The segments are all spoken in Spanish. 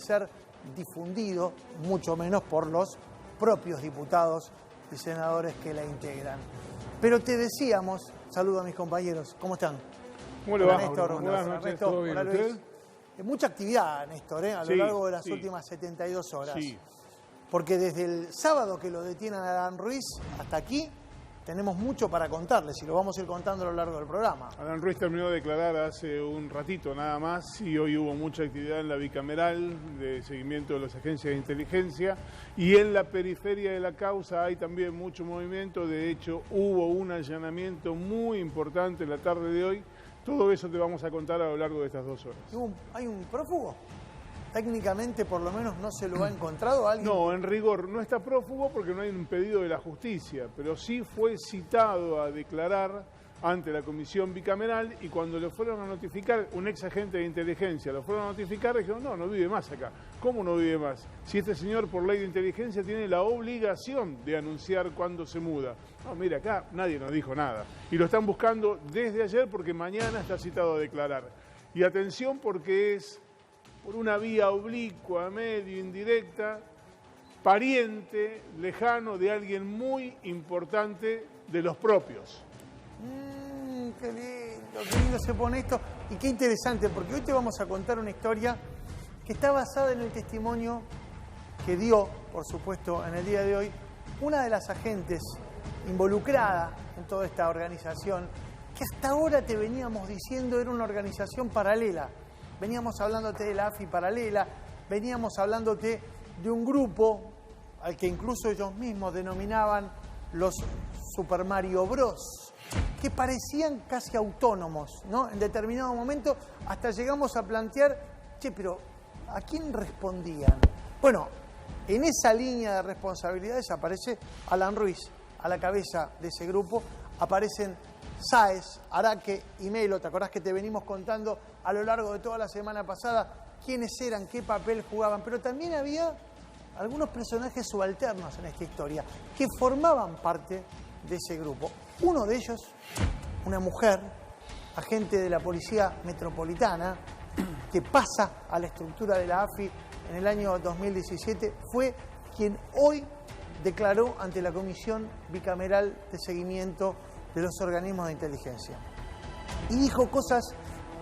ser difundido, mucho menos por los propios diputados y senadores que la integran. Pero te decíamos, saludo a mis compañeros, ¿cómo están? ¿Cómo le va, Néstor? Buenas noches, ¿todo bien usted? Mucha actividad, Néstor, a lo largo de las últimas 72 horas. Sí. Porque desde el sábado que lo detienen a Adán Ruiz hasta aquí, tenemos mucho para contarles y lo vamos a ir contando a lo largo del programa. Adán Ruiz terminó de declarar hace un ratito nada más y hoy hubo mucha actividad en la bicameral de seguimiento de las agencias de inteligencia y en la periferia de la causa hay también mucho movimiento. De hecho, hubo un allanamiento muy importante en la tarde de hoy. Todo eso te vamos a contar a lo largo de estas 2 horas. ¿Hay un prófugo? Técnicamente, por lo menos, ¿no se lo ha encontrado alguien? No, en rigor no está prófugo porque no hay un pedido de la justicia, pero sí fue citado a declarar ante la comisión bicameral y cuando le fueron a notificar, un ex agente de inteligencia, lo fueron a notificar, dijeron, no vive más acá. ¿Cómo no vive más? Si este señor por ley de inteligencia tiene la obligación de anunciar cuándo se muda. No, mira, acá nadie nos dijo nada. Y lo están buscando desde ayer porque mañana está citado a declarar. Y atención porque es por una vía oblicua, medio, indirecta, pariente, lejano de alguien muy importante de los propios. Qué lindo se pone esto. Y qué interesante, porque hoy te vamos a contar una historia que está basada en el testimonio que dio, por supuesto, en el día de hoy, una de las agentes involucrada en toda esta organización, que hasta ahora te veníamos diciendo era una organización paralela. Veníamos hablándote de la AFI paralela, veníamos hablándote de un grupo al que incluso ellos mismos denominaban los Super Mario Bros, que parecían casi autónomos, ¿no? En determinado momento hasta llegamos a plantear, pero ¿a quién respondían? Bueno, en esa línea de responsabilidades aparece Adán Ruiz a la cabeza de ese grupo, aparecen Sáez, Araque y Melo. ¿Te acordás que te venimos contando a lo largo de toda la semana pasada quiénes eran, qué papel jugaban? Pero también había algunos personajes subalternos en esta historia que formaban parte de ese grupo. Uno de ellos, una mujer, agente de la Policía Metropolitana, que pasa a la estructura de la AFI en el año 2017, fue quien hoy declaró ante la Comisión Bicameral de Seguimiento de los Organismos de Inteligencia. Y dijo cosas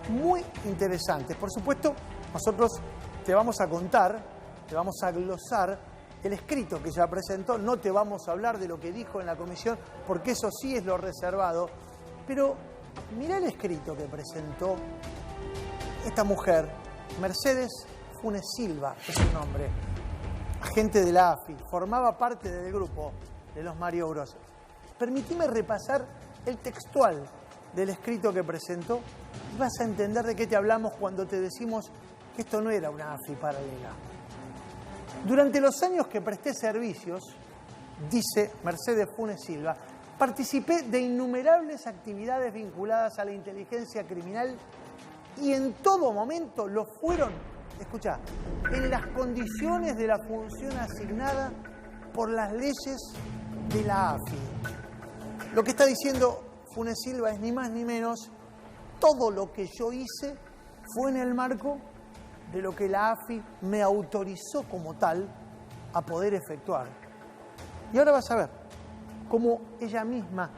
muy interesantes. Por supuesto, nosotros te vamos a contar, te vamos a glosar el escrito que ya presentó. No te vamos a hablar de lo que dijo en la comisión, porque eso sí es lo reservado. Pero mirá el escrito que presentó esta mujer, Mercedes Funes Silva, es su nombre, agente de la AFI, formaba parte del grupo de los Mario Bros. Permitime repasar el textual del escrito que presentó y vas a entender de qué te hablamos cuando te decimos que esto no era una AFI paralela. Durante los años que presté servicios, dice Mercedes Funes Silva, participé de innumerables actividades vinculadas a la inteligencia criminal y en todo momento lo fueron, escuchá, en las condiciones de la función asignada por las leyes de la AFI. Lo que está diciendo Funes Silva es ni más ni menos, todo lo que yo hice fue en el marco de lo que la AFI me autorizó como tal a poder efectuar. Y ahora vas a ver cómo ella misma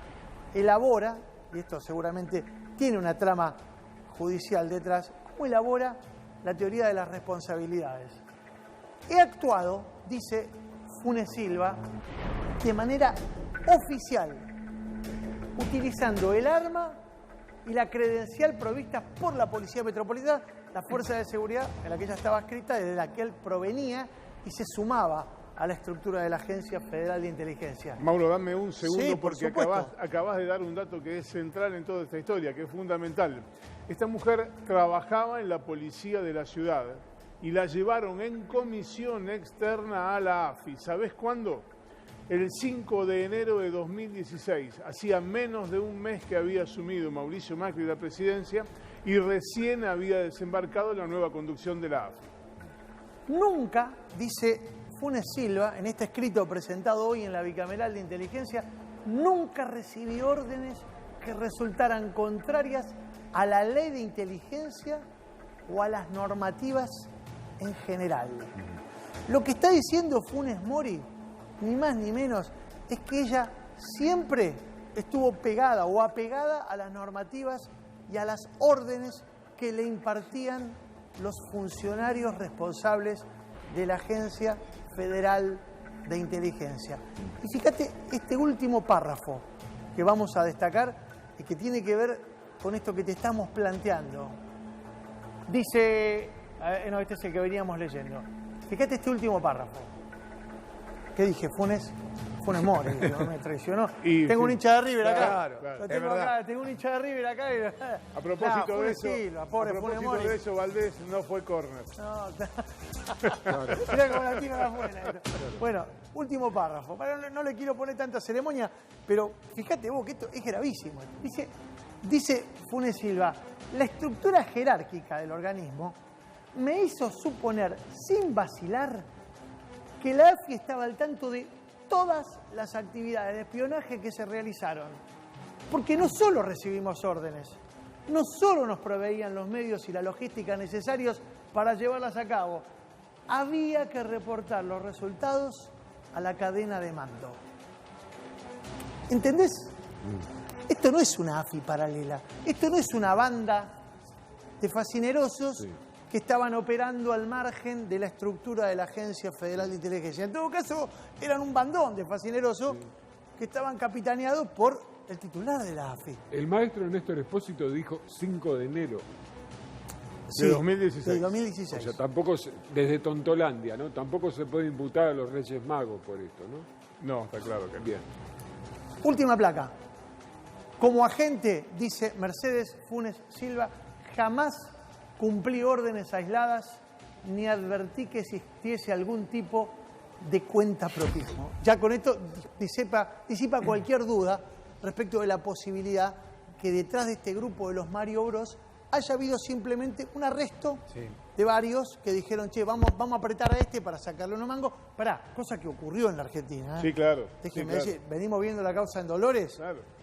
elabora, y esto seguramente tiene una trama judicial detrás, cómo elabora la teoría de las responsabilidades. He actuado, dice Funes Silva, de manera oficial, utilizando el arma y la credencial provista por la Policía Metropolitana, la fuerza de seguridad en la que ella estaba adscrita, desde la que él provenía y se sumaba a la estructura de la Agencia Federal de Inteligencia. Mauro, dame un segundo, sí, porque acabas de dar un dato que es central en toda esta historia, que es fundamental. Esta mujer trabajaba en la policía de la ciudad y la llevaron en comisión externa a la AFI. ¿Sabés cuándo? El 5 de enero de 2016, hacía menos de un mes que había asumido Mauricio Macri la presidencia y recién había desembarcado la nueva conducción de la AFI. Nunca, dice Funes Silva, en este escrito presentado hoy en la Bicameral de Inteligencia, nunca recibí órdenes que resultaran contrarias a la ley de inteligencia o a las normativas en general. Lo que está diciendo Funes Mori, ni más ni menos, es que ella siempre estuvo pegada o apegada a las normativas y a las órdenes que le impartían los funcionarios responsables de la Agencia Federal de Inteligencia. Y fíjate este último párrafo que vamos a destacar y que tiene que ver con esto que te estamos planteando. Dice, no, este es el que veníamos leyendo. Fíjate este último párrafo. ¿Qué dije? Funes Mori, no me traicionó. Tengo un hincha de River acá. Claro, Lo tengo acá, tengo un hincha de River acá. A propósito de eso, Valdés no fue córner. No, mirá cómo la tiro afuera. Bueno, último párrafo. No le quiero poner tanta ceremonia, pero fíjate vos que esto es gravísimo. Dice Funes Silva, la estructura jerárquica del organismo me hizo suponer, sin vacilar, que la AFI estaba al tanto de todas las actividades de espionaje que se realizaron. Porque no solo recibimos órdenes, no solo nos proveían los medios y la logística necesarios para llevarlas a cabo, había que reportar los resultados a la cadena de mando. ¿Entendés? Esto no es una AFI paralela, esto no es una banda de fascinerosos que estaban operando al margen de la estructura de la Agencia Federal de Inteligencia. En todo caso, eran un bandón de fascinerosos que estaban capitaneados por el titular de la AFI. El maestro Néstor Espósito dijo 5 de enero. De 2016. De 2016. O sea, tampoco, desde Tontolandia, ¿no? Tampoco se puede imputar a los Reyes Magos por esto, ¿no? No, está claro que no. Bien. Última placa. Como agente, dice Mercedes Funes Silva, jamás cumplí órdenes aisladas ni advertí que existiese algún tipo de cuentapropismo. Ya con esto disipa cualquier duda respecto de la posibilidad que detrás de este grupo de los Mario Bros haya habido simplemente un arresto de varios que dijeron, che, vamos a apretar a este para sacarle unos mangos. Pará, cosa que ocurrió en la Argentina. Sí, claro. Déjenme decir, venimos viendo la causa en Dolores. Claro.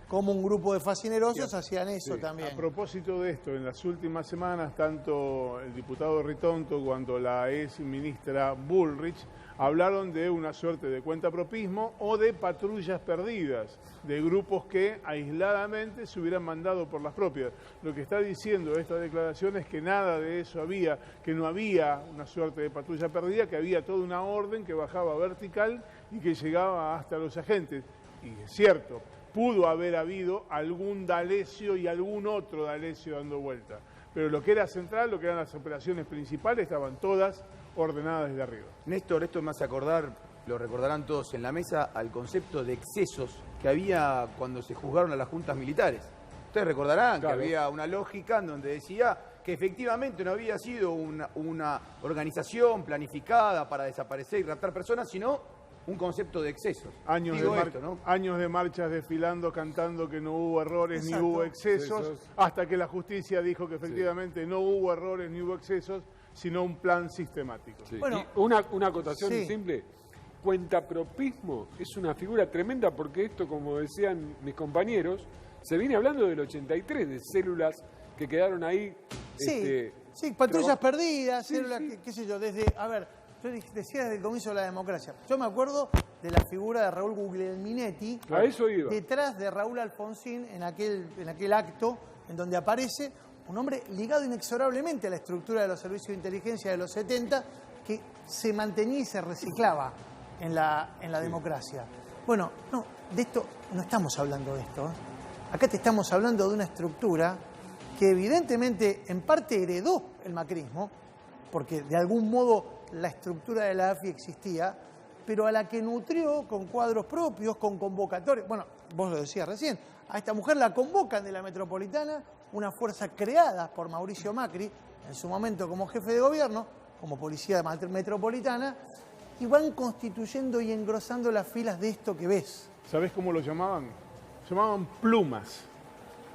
Como un grupo de fascinerosos hacían eso también. A propósito de esto, en las últimas semanas, tanto el diputado Ritondo cuanto la ex ministra Bullrich hablaron de una suerte de cuentapropismo o de patrullas perdidas, de grupos que aisladamente se hubieran mandado por las propias. Lo que está diciendo esta declaración es que nada de eso había, que no había una suerte de patrulla perdida, que había toda una orden que bajaba vertical y que llegaba hasta los agentes. Y es cierto, pudo haber habido algún D'Alessio y algún otro D'Alessio dando vuelta. Pero lo que era central, lo que eran las operaciones principales, estaban todas ordenadas desde arriba. Néstor, esto me hace acordar, lo recordarán todos en la mesa, al concepto de excesos que había cuando se juzgaron a las juntas militares. Ustedes recordarán que había una lógica en donde decía que efectivamente no había sido una organización planificada para desaparecer y raptar personas, sino un concepto de excesos. Años de marchas desfilando, cantando que no hubo errores ni hubo excesos, hasta que la justicia dijo que efectivamente no hubo errores ni hubo excesos, sino un plan sistemático. Sí. Bueno, y una acotación simple. Cuentapropismo es una figura tremenda porque esto, como decían mis compañeros, se viene hablando del 83, de células que quedaron ahí. Sí, patrullas perdidas, células, qué sé yo, desde, a ver, yo decía desde el comienzo de la democracia. Yo me acuerdo de la figura de Raúl Guglielminetti, a eso iba, detrás de Raúl Alfonsín, en aquel acto en donde aparece un hombre ligado inexorablemente a la estructura de los servicios de inteligencia de los 70, que se mantenía y se reciclaba en la democracia. Bueno, no, de esto no estamos hablando de esto. Acá te estamos hablando de una estructura que evidentemente en parte heredó el macrismo, porque de algún modo la estructura de la AFI existía, pero a la que nutrió con cuadros propios, con convocatorias. Bueno, vos lo decías recién, a esta mujer la convocan de la Metropolitana, una fuerza creada por Mauricio Macri, en su momento como jefe de gobierno, como policía metropolitana, y van constituyendo y engrosando las filas de esto que ves. ¿Sabés cómo lo llamaban? Llamaban plumas.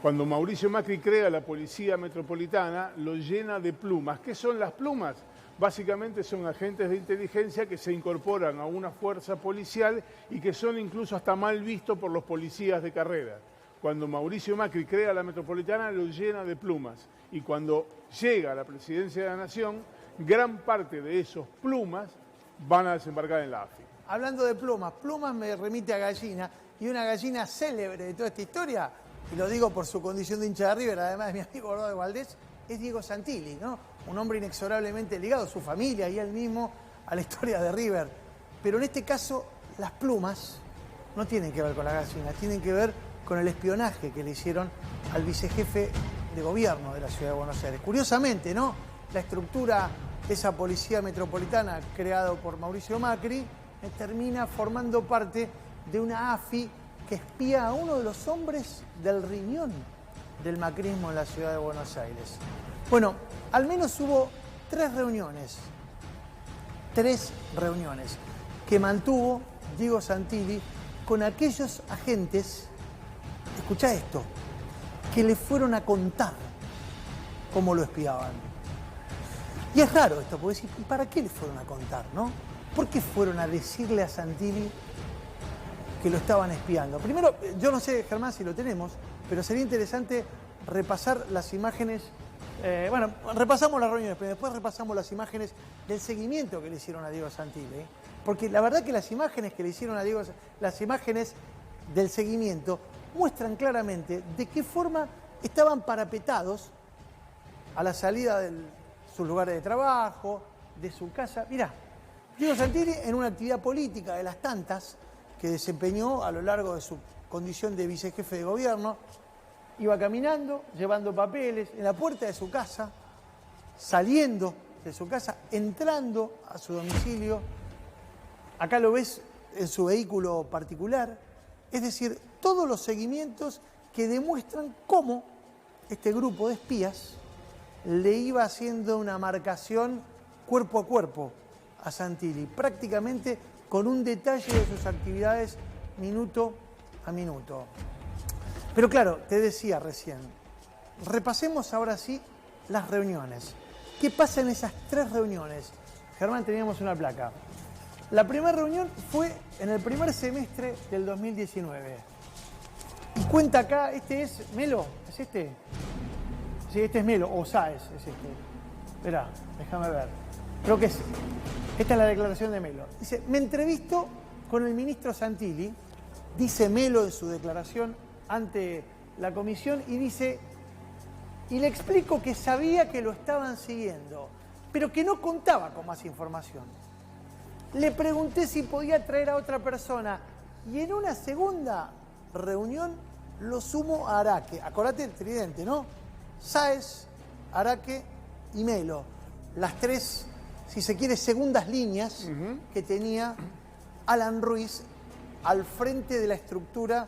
Cuando Mauricio Macri crea la Policía Metropolitana, lo llena de plumas. ¿Qué son las plumas? Básicamente son agentes de inteligencia que se incorporan a una fuerza policial y que son incluso hasta mal vistos por los policías de carrera. Cuando Mauricio Macri crea la Metropolitana, lo llena de plumas. Y cuando llega a la presidencia de la Nación, gran parte de esos plumas van a desembarcar en la AFI. Hablando de plumas, plumas me remite a gallina, y una gallina célebre de toda esta historia, y lo digo por su condición de hincha de River, además de mi amigo Eduardo Valdés, es Diego Santilli, ¿no? Un hombre inexorablemente ligado, su familia y él mismo, a la historia de River. Pero en este caso, las plumas no tienen que ver con la gallina, tienen que ver con el espionaje que le hicieron al vicejefe de gobierno de la Ciudad de Buenos Aires. Curiosamente, ¿no? La estructura de esa policía metropolitana creado por Mauricio Macri termina formando parte de una AFI que espía a uno de los hombres del riñón del macrismo en la Ciudad de Buenos Aires. Bueno, al menos hubo tres reuniones que mantuvo Diego Santilli con aquellos agentes, escuchá esto, que le fueron a contar cómo lo espiaban. Y es raro esto, porque decir, ¿y para qué le fueron a contar, no? ¿Por qué fueron a decirle a Santilli que lo estaban espiando? Primero, yo no sé, Germán, si lo tenemos, pero sería interesante repasar las imágenes. Bueno, repasamos las reuniones, pero después repasamos las imágenes del seguimiento que le hicieron a Diego Santilli. Porque la verdad que las imágenes que le hicieron a Diego, las imágenes del seguimiento, muestran claramente de qué forma estaban parapetados a la salida de sus lugares de trabajo, de su casa. Mirá, Diego Santilli en una actividad política de las tantas que desempeñó a lo largo de su condición de vicejefe de gobierno, iba caminando, llevando papeles, en la puerta de su casa, saliendo de su casa, entrando a su domicilio. Acá lo ves en su vehículo particular. Es decir, todos los seguimientos que demuestran cómo este grupo de espías le iba haciendo una marcación cuerpo a cuerpo a Santilli, prácticamente con un detalle de sus actividades minuto a minuto. Pero claro, te decía recién, repasemos ahora sí las reuniones. ¿Qué pasa en esas tres reuniones? Germán, teníamos una placa. La primera reunión fue en el primer semestre del 2019. Y cuenta acá, este es Melo, ¿es este? Sí, este es Melo, o Sáez es este. Esperá, déjame ver. Creo que es. Esta es la declaración de Melo. Dice, me entrevisto con el ministro Santilli, dice Melo en su declaración ante la comisión, y dice, y le explico que sabía que lo estaban siguiendo, pero que no contaba con más información. Le pregunté si podía traer a otra persona, y en una segunda reunión lo sumo a Araque. Acordate el tridente, ¿no? Sáez, Araque y Melo. Las tres, si se quiere, segundas líneas que tenía Alan Ruiz al frente de la estructura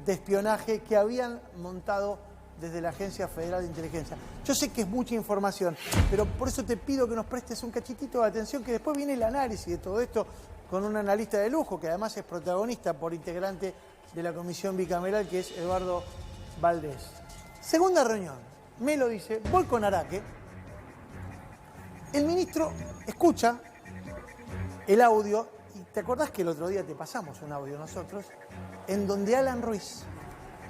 de espionaje que habían montado desde la Agencia Federal de Inteligencia. Yo sé que es mucha información, pero por eso te pido que nos prestes un cachitito de atención, que después viene el análisis de todo esto con un analista de lujo, que además es protagonista por integrante de la comisión bicameral, que es Eduardo Valdés. Segunda reunión. Melo dice, voy con Araque. El ministro escucha el audio, y te acordás que el otro día te pasamos un audio nosotros, en donde Alan Ruiz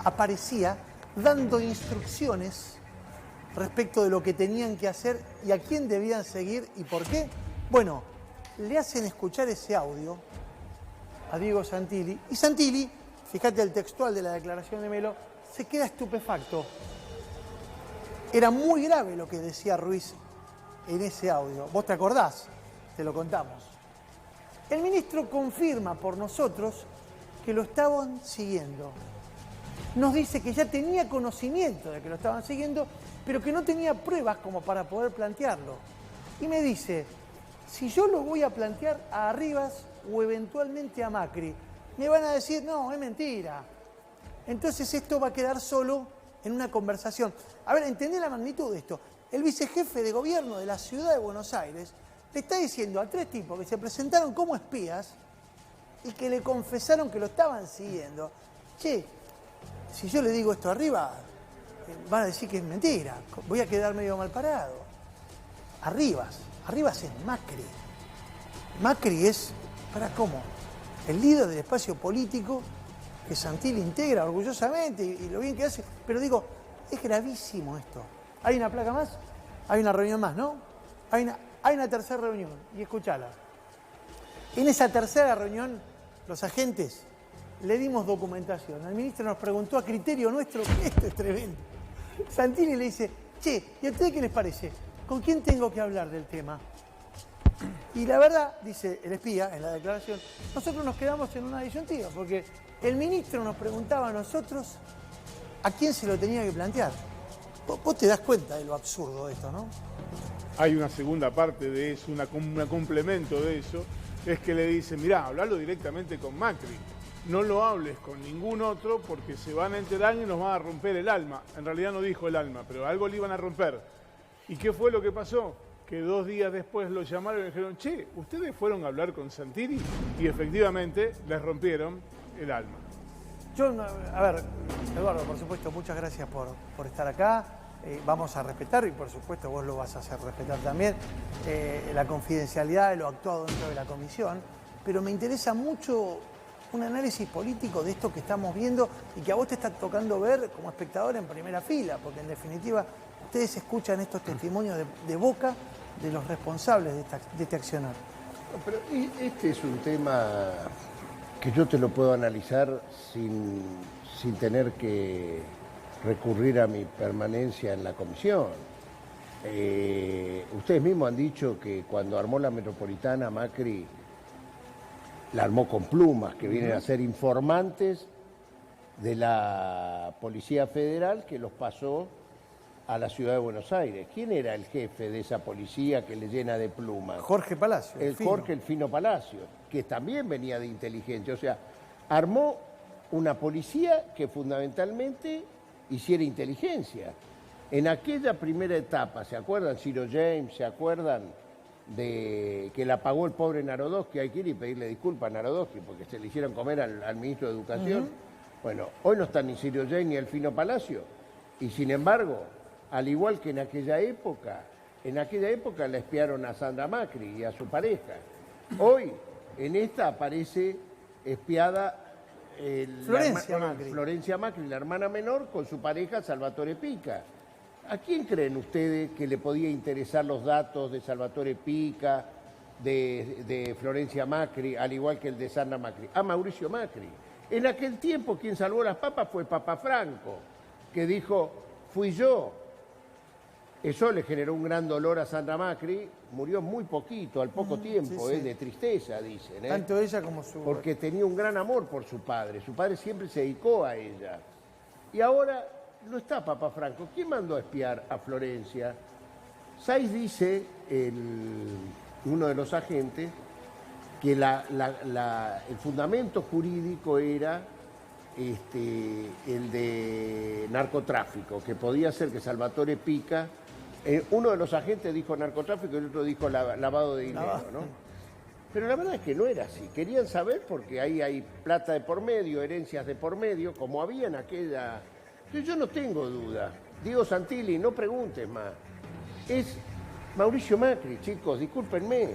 aparecía dando instrucciones respecto de lo que tenían que hacer y a quién debían seguir y por qué. Bueno, le hacen escuchar ese audio a Diego Santilli, y Santilli, fíjate el textual de la declaración de Melo, se queda estupefacto. Era muy grave lo que decía Ruiz en ese audio. ¿Vos te acordás? Te lo contamos. El ministro confirma por nosotros que lo estaban siguiendo. Nos dice que ya tenía conocimiento de que lo estaban siguiendo, pero que no tenía pruebas como para poder plantearlo. Y me dice, si yo lo voy a plantear a Arribas o eventualmente a Macri, me van a decir, no, es mentira. Entonces esto va a quedar solo en una conversación. A ver, ¿entendés la magnitud de esto? El vicejefe de gobierno de la Ciudad de Buenos Aires le está diciendo a tres tipos que se presentaron como espías y que le confesaron que lo estaban siguiendo. Che, si yo le digo esto arriba, van a decir que es mentira. Voy a quedar medio mal parado. Arribas es Macri. Macri es, ¿para cómo? El líder del espacio político que Santilli integra orgullosamente y lo bien que hace. Pero digo, es gravísimo esto. ¿Hay una placa más? Hay una reunión más, ¿no? hay una tercera reunión, y escuchala. En esa tercera reunión, los agentes le dimos documentación. El ministro nos preguntó a criterio nuestro, que esto es tremendo. Santilli le dice, che, ¿y a ustedes qué les parece? ¿Con quién tengo que hablar del tema? Y la verdad, dice el espía en la declaración, nosotros nos quedamos en una disyuntiva, porque el ministro nos preguntaba a nosotros a quién se lo tenía que plantear. Vos te das cuenta de lo absurdo de esto, ¿no? Hay una segunda parte de eso, un complemento de eso, es que le dice, mirá, hablalo directamente con Macri. No lo hables con ningún otro porque se van a enterar y nos van a romper el alma. En realidad no dijo el alma, pero algo le iban a romper. ¿Y qué fue lo que pasó? Que 2 días después lo llamaron y le dijeron, che, ¿ustedes fueron a hablar con Santilli? Y efectivamente les rompieron el alma. Yo, a ver, Eduardo, por supuesto, muchas gracias por estar acá. Vamos a respetar, y por supuesto vos lo vas a hacer respetar también, la confidencialidad de lo actuado dentro de la comisión. Pero me interesa mucho un análisis político de esto que estamos viendo y que a vos te está tocando ver como espectador en primera fila, porque en definitiva ustedes escuchan estos testimonios de boca de los responsables de este accionar. Pero este es un tema que yo te lo puedo analizar sin tener que recurrir a mi permanencia en la comisión. Ustedes mismos han dicho que cuando armó la metropolitana, Macri la armó con plumas, que vienen a ser informantes de la Policía Federal que los pasó a la ciudad de Buenos Aires. ¿Quién era el jefe de esa policía que le llena de plumas? Jorge Palacio. Jorge el Fino Palacio, que también venía de inteligencia. O sea, armó una policía que fundamentalmente hiciera inteligencia. En aquella primera etapa, ¿se acuerdan? Ciro James, ¿se acuerdan de que la pagó el pobre Narodowski? Hay que ir y pedirle disculpas a Narodowski porque se le hicieron comer al ministro de Educación. Bueno, hoy no está ni Ciro James ni el Fino Palacio. Y sin embargo, al igual que en aquella época la espiaron a Sandra Macri y a su pareja. Hoy, en esta aparece espiada Florencia Macri, la hermana menor, con su pareja Salvatore Pica. ¿A quién creen ustedes que le podía interesar los datos de Salvatore Pica, de Florencia Macri, al igual que el de Sandra Macri? A Mauricio Macri. En aquel tiempo quien salvó las papas fue Papa Franco, que dijo, fui yo. Eso le generó un gran dolor a Sandra Macri, murió muy poquito, al poco tiempo, sí. De tristeza, dicen. Tanto ella como su... Porque tenía un gran amor por su padre siempre se dedicó a ella. Y ahora no está Papa Franco. ¿Quién mandó a espiar a Florencia? Saiz dice, uno de los agentes, que el fundamento jurídico era el de narcotráfico, que podía ser que Salvatore Pica, uno de los agentes dijo narcotráfico y el otro dijo lavado de dinero, ¿no? Pero la verdad es que no era así. Querían saber porque ahí hay plata de por medio, herencias de por medio, como había en aquella... Yo no tengo duda. Diego Santilli, no preguntes más. Es Mauricio Macri, chicos, discúlpenme.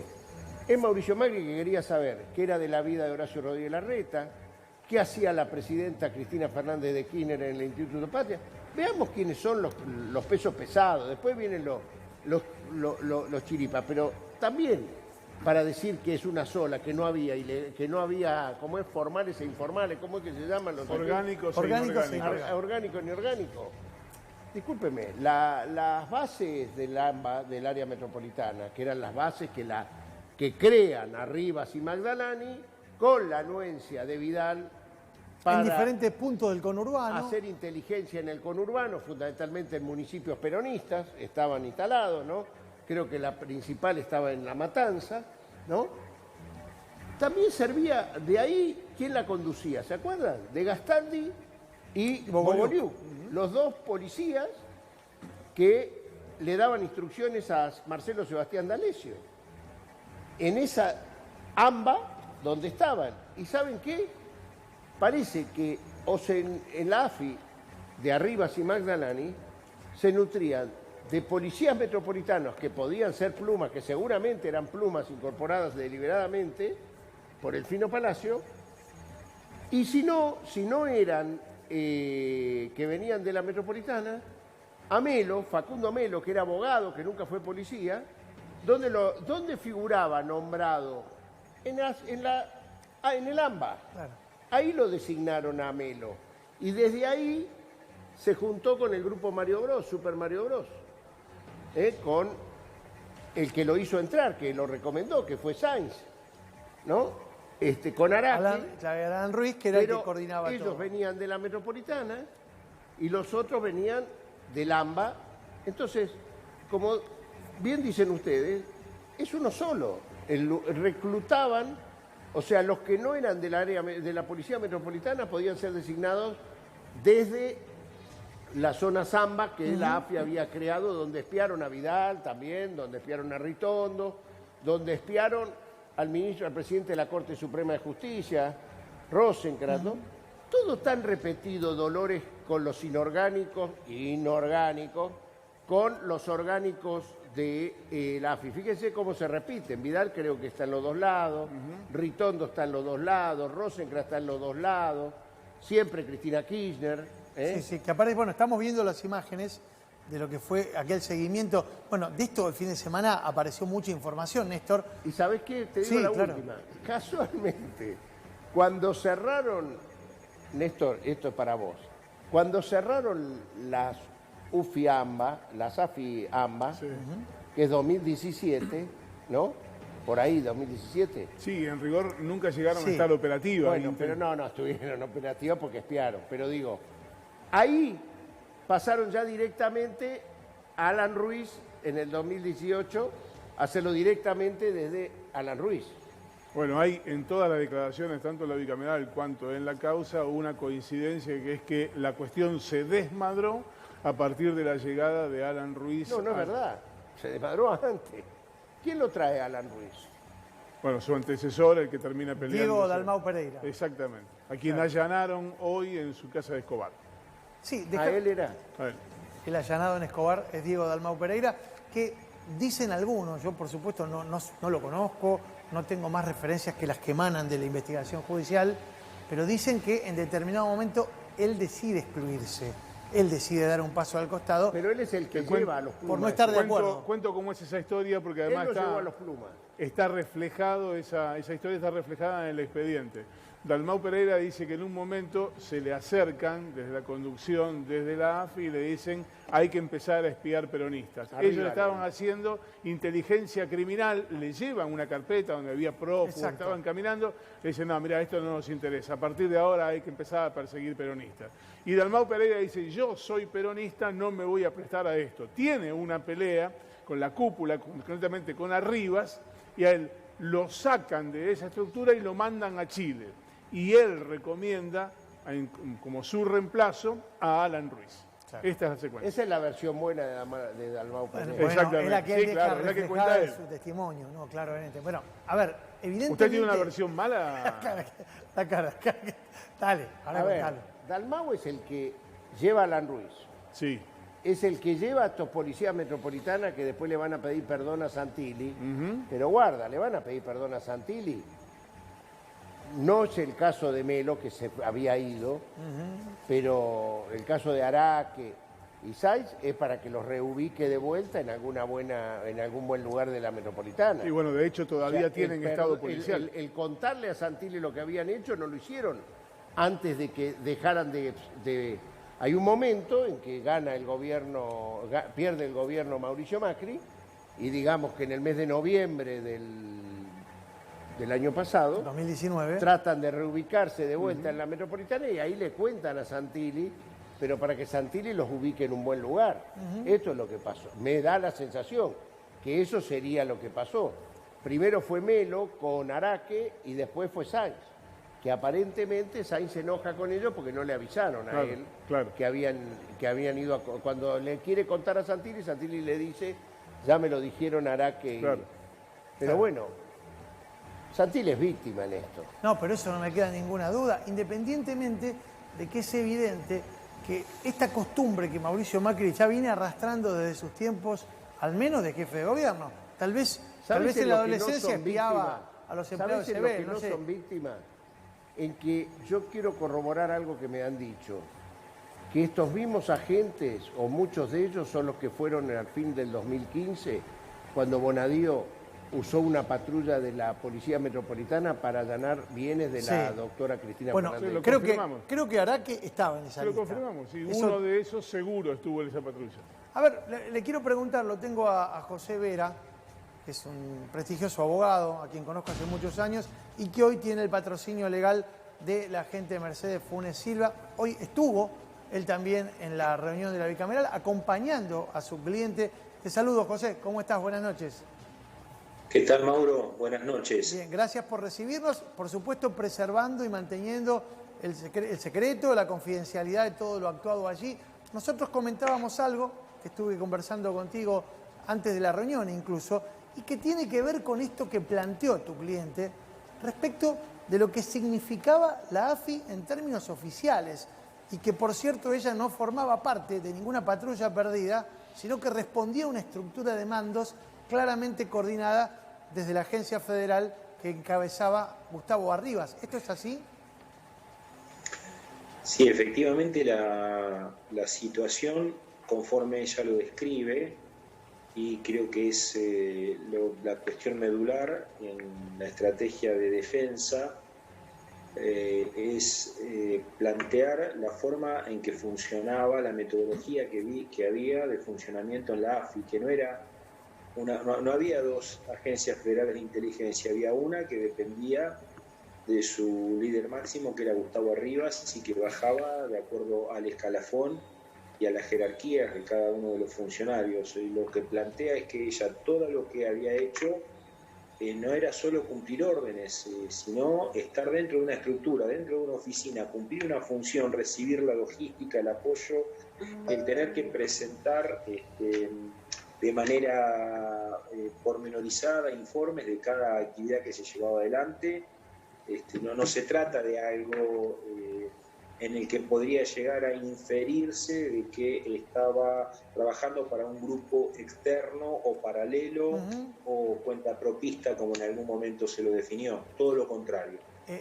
Es Mauricio Macri que quería saber qué era de la vida de Horacio Rodríguez Larreta, qué hacía la presidenta Cristina Fernández de Kirchner en el Instituto Patria. Veamos quiénes son los pesos pesados, después vienen los chiripas, pero también para decir que es una sola, que no había, ¿cómo es? Formales e informales, ¿cómo es que se llaman los orgánicos e inorgánicos? Orgánico e inorgánico. Discúlpeme, las bases del AMBA, del área metropolitana, que eran las bases que crean a Rivas y Magdalani, con la anuencia de Vidal, para en diferentes puntos del conurbano. Hacer inteligencia en el conurbano, fundamentalmente en municipios peronistas, estaban instalados, ¿no? Creo que la principal estaba en La Matanza, ¿no? También servía, de ahí, ¿quién la conducía? ¿Se acuerdan? De Gastaldi y Bogoliu, los dos policías que le daban instrucciones a Marcelo Sebastián D'Alessio. En esa AMBA, donde estaban. ¿Y saben qué? Parece que en la AFI de Arribas y Magdalani se nutrían de policías metropolitanos que podían ser plumas, que seguramente eran plumas incorporadas deliberadamente por el Fino Palacio, y si no eran que venían de la metropolitana, Facundo Amelo, que era abogado, que nunca fue policía, ¿Dónde figuraba nombrado? En el AMBA. Claro. Ahí lo designaron a Melo. Y desde ahí se juntó con el grupo Mario Bros, Super Mario Bros. Con el que lo hizo entrar, que lo recomendó, que fue Sainz, ¿no? Con Araque. Alan Ruiz, que era el que coordinaba ellos todo. venían de la Metropolitana y los otros venían del AMBA. Entonces, como bien dicen ustedes, es uno solo. Reclutaban, o sea, los que no eran del área de la Policía Metropolitana podían ser designados desde la zona Zamba que la AFI había creado, donde espiaron a Vidal también, donde espiaron a Ritondo, donde espiaron al presidente de la Corte Suprema de Justicia, Rosenkrantz, ¿no? Todo tan repetido, Dolores, con los inorgánicos, con los orgánicos de la AFI. Fíjense cómo se repiten. Vidal creo que está en los dos lados, Ritondo está en los dos lados, Rosenkrantz está en los dos lados, siempre Cristina Kirchner. Sí, que aparece, bueno, estamos viendo las imágenes de lo que fue aquel seguimiento. Bueno, de esto el fin de semana apareció mucha información, Néstor. ¿Y sabés qué? Te digo última. Casualmente, cuando cerraron, Néstor, esto es para vos, cuando cerraron las AFI AMBA, que es 2017, ¿no? Por ahí, 2017. Sí, en rigor nunca llegaron a estar operativas. Bueno, pero no estuvieron operativas porque espiaron. Pero digo, ahí pasaron ya directamente a Alan Ruiz en el 2018, hacerlo directamente desde Alan Ruiz. Bueno, hay en todas las declaraciones, tanto en la bicameral cuanto en la causa, una coincidencia que es que la cuestión se desmadró a partir de la llegada de Alan Ruiz. No, es verdad. Se desmadró antes. ¿Quién lo trae a Alan Ruiz? Bueno, su antecesor, el que termina peleando. Diego Dalmau Pereira. Exactamente. A quien allanaron hoy en su casa de Escobar. Sí, A él era. A él. El allanado en Escobar es Diego Dalmau Pereira, que dicen algunos, yo por supuesto no lo conozco, no tengo más referencias que las que emanan de la investigación judicial, pero dicen que en determinado momento él decide excluirse. Él decide dar un paso al costado. Pero él es el que lleva a los Plumas. Por no estar de acuerdo. Cuento cómo es esa historia porque además Él lo llevó a los Plumas. está reflejado, esa historia está reflejada en el expediente. Dalmau Pereira dice que en un momento se le acercan desde la conducción, desde la AFI, y le dicen hay que empezar a espiar peronistas. Ellos estaban haciendo inteligencia criminal, le llevan una carpeta donde había prófugos, estaban caminando, le dicen no, mira, esto no nos interesa, a partir de ahora hay que empezar a perseguir peronistas. Y Dalmau Pereira dice, yo soy peronista, no me voy a prestar a esto. Tiene una pelea con la cúpula, concretamente con Arribas, y a él lo sacan de esa estructura y lo mandan a Chile. Y él recomienda como su reemplazo a Alan Ruiz. Claro. Esta es la secuencia. Esa es la versión buena de Dalmau Pereira. Bueno, exactamente. Es la que él deja es la que cuenta él. Su testimonio, ¿no? Claro, evidente. Bueno, a ver, evidentemente... ¿Usted tiene una versión mala? La cara. Dale, ahora a ver, contalo. Dalmau es el que lleva a Alan Ruiz. Sí. Es el que lleva a estos policías metropolitanas que después le van a pedir perdón a Santilli. Pero guarda, le van a pedir perdón a Santilli. No es el caso de Melo, que se había ido, pero el caso de Araque y Sainz es para que los reubique de vuelta en algún buen lugar de la metropolitana. Y bueno, de hecho todavía tienen estado policial. El contarle a Santilli lo que habían hecho no lo hicieron antes de que dejaran de... Hay un momento en que pierde el gobierno Mauricio Macri, y digamos que en el mes de noviembre del año pasado, 2019, tratan de reubicarse de vuelta en la metropolitana, y ahí le cuentan a Santilli, pero para que Santilli los ubique en un buen lugar. Esto es lo que pasó. Me da la sensación que eso sería lo que pasó. Primero fue Melo con Araque y después fue Sainz, que aparentemente Sainz se enoja con ellos porque no le avisaron a él que habían ido cuando le quiere contar a Santilli, Santilli le dice, ya me lo dijeron Araque. Pero bueno, Santilli es víctima en esto. No, pero eso no me queda ninguna duda, independientemente de que es evidente que esta costumbre que Mauricio Macri ya viene arrastrando desde sus tiempos, al menos de jefe de gobierno, tal vez en la adolescencia espiaba a los empleados de CB, ¿Sabes en lo que no son víctimas? En que yo quiero corroborar algo que me han dicho, que estos mismos agentes, o muchos de ellos, son los que fueron al fin del 2015 cuando Bonadío usó una patrulla de la Policía Metropolitana para allanar bienes de la doctora Cristina Fernández. Bueno, creo que Araque estaba en esa lista. Lo confirmamos, sí, uno de esos seguro estuvo en esa patrulla. A ver, le quiero preguntar, lo tengo a José Vera, que es un prestigioso abogado, a quien conozco hace muchos años, y que hoy tiene el patrocinio legal de la agente Mercedes Funes Silva. Hoy estuvo él también en la reunión de la bicameral, acompañando a su cliente. Te saludo, José. ¿Cómo estás? Buenas noches. ¿Qué tal, Mauro? Buenas noches. Bien, gracias por recibirnos. Por supuesto, preservando y manteniendo el secreto, la confidencialidad de todo lo actuado allí. Nosotros comentábamos algo que estuve conversando contigo antes de la reunión incluso, y que tiene que ver con esto que planteó tu cliente respecto de lo que significaba la AFI en términos oficiales, y que por cierto ella no formaba parte de ninguna patrulla perdida, sino que respondía a una estructura de mandos claramente coordinada desde la agencia federal que encabezaba Gustavo Arribas. ¿Esto es así? Sí, efectivamente la situación, conforme ella lo describe, y creo que es la cuestión medular en la estrategia de defensa, es plantear la forma en que funcionaba, la metodología que había de funcionamiento en la AFI, que no había dos agencias federales de inteligencia, había una que dependía de su líder máximo, que era Gustavo Arribas, y que bajaba de acuerdo al escalafón y a las jerarquías de cada uno de los funcionarios. Y lo que plantea es que ella todo lo que había hecho no era solo cumplir órdenes, sino estar dentro de una estructura, dentro de una oficina, cumplir una función, recibir la logística, el apoyo, el tener que presentar de manera pormenorizada informes de cada actividad que se llevaba adelante. No se trata de algo en el que podría llegar a inferirse de que estaba trabajando para un grupo externo o paralelo o cuentapropista, como en algún momento se lo definió. Todo lo contrario.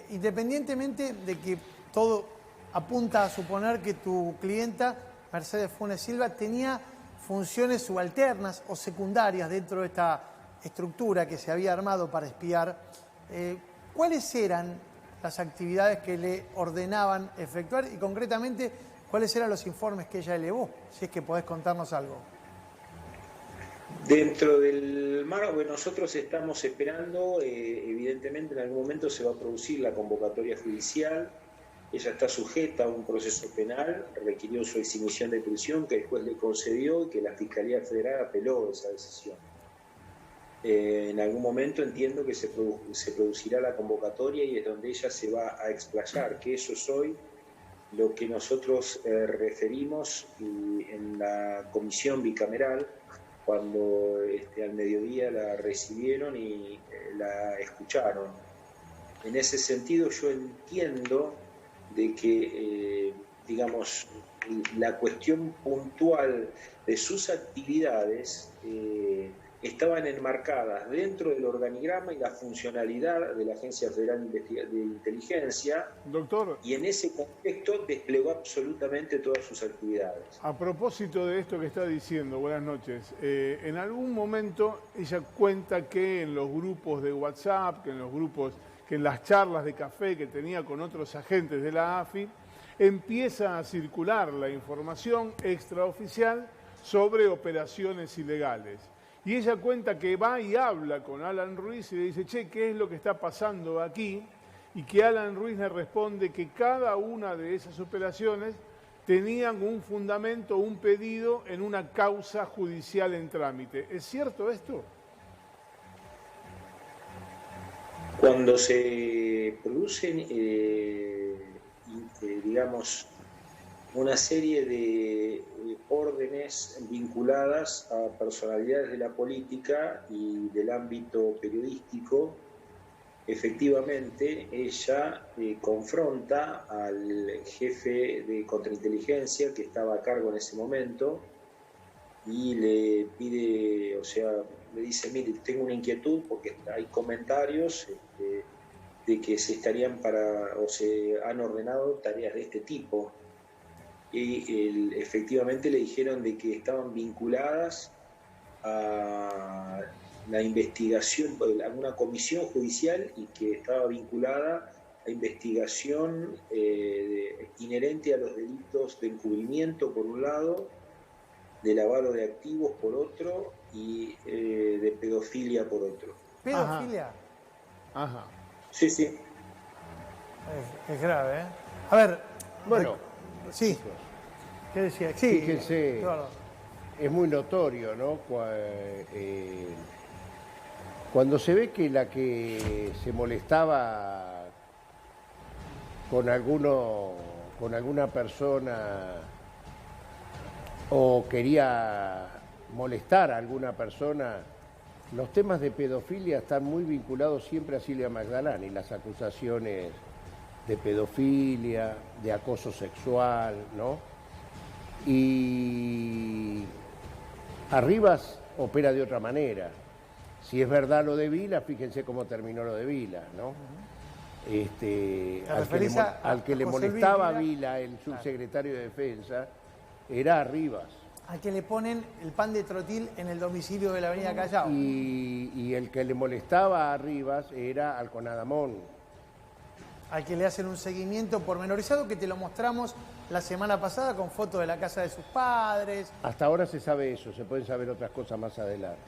Independientemente de que todo apunta a suponer que tu clienta, Mercedes Funes Silva, tenía funciones subalternas o secundarias dentro de esta estructura que se había armado para espiar, ¿cuáles eran las actividades que le ordenaban efectuar y concretamente cuáles eran los informes que ella elevó? Si es que podés contarnos algo. Dentro del marco, bueno, nosotros estamos esperando, evidentemente en algún momento se va a producir la convocatoria judicial. Ella está sujeta a un proceso penal, requirió su exhibición de prisión que el juez le concedió y que la Fiscalía Federal apeló esa decisión. En algún momento entiendo que se producirá la convocatoria y es donde ella se va a explayar, que eso es hoy lo que nosotros referimos en la comisión bicameral, cuando al mediodía la recibieron y la escucharon. En ese sentido yo entiendo de que, digamos, la cuestión puntual de sus actividades estaban enmarcadas dentro del organigrama y la funcionalidad de la Agencia Federal de Inteligencia. Doctor, y en ese contexto desplegó absolutamente todas sus actividades. A propósito de esto que está diciendo, buenas noches, en algún momento ella cuenta que en los grupos de WhatsApp, que en las charlas de café que tenía con otros agentes de la AFI, empieza a circular la información extraoficial sobre operaciones ilegales. Y ella cuenta que va y habla con Alan Ruiz y le dice, che, ¿qué es lo que está pasando aquí? Y que Alan Ruiz le responde que cada una de esas operaciones tenían un fundamento, un pedido en una causa judicial en trámite. ¿Es cierto esto? Cuando se producen, digamos, una serie de órdenes vinculadas a personalidades de la política y del ámbito periodístico, efectivamente ella confronta al jefe de contrainteligencia que estaba a cargo en ese momento y le pide, o sea, le dice, mire, tengo una inquietud porque hay comentarios de que se han ordenado tareas de este tipo. Y efectivamente le dijeron de que estaban vinculadas a la investigación, alguna comisión judicial y que estaba vinculada a investigación inherente a los delitos de encubrimiento por un lado, de lavado de activos por otro y de pedofilia por otro. ¿Pedofilia? Ajá. Sí, sí. Es grave, ¿eh? A ver. Bueno. Sí. ¿Qué decía? Sí. Fíjense, claro. es muy notorio, ¿no? Cuando se ve que la que se molestaba con alguna persona o quería molestar a alguna persona, los temas de pedofilia están muy vinculados siempre a Silvia Magdalán y las acusaciones de pedofilia, de acoso sexual, ¿no? Y Arribas opera de otra manera. Si es verdad lo de Vila, fíjense cómo terminó lo de Vila, ¿no? Al que le molestaba a Vila, el subsecretario de Defensa, era Arribas. Al que le ponen el pan de trotil en el domicilio de la avenida Callao. Y el que le molestaba a Arribas era Alconadamón. Al que le hacen un seguimiento pormenorizado que te lo mostramos la semana pasada con fotos de la casa de sus padres. Hasta ahora se sabe eso, se pueden saber otras cosas más adelante.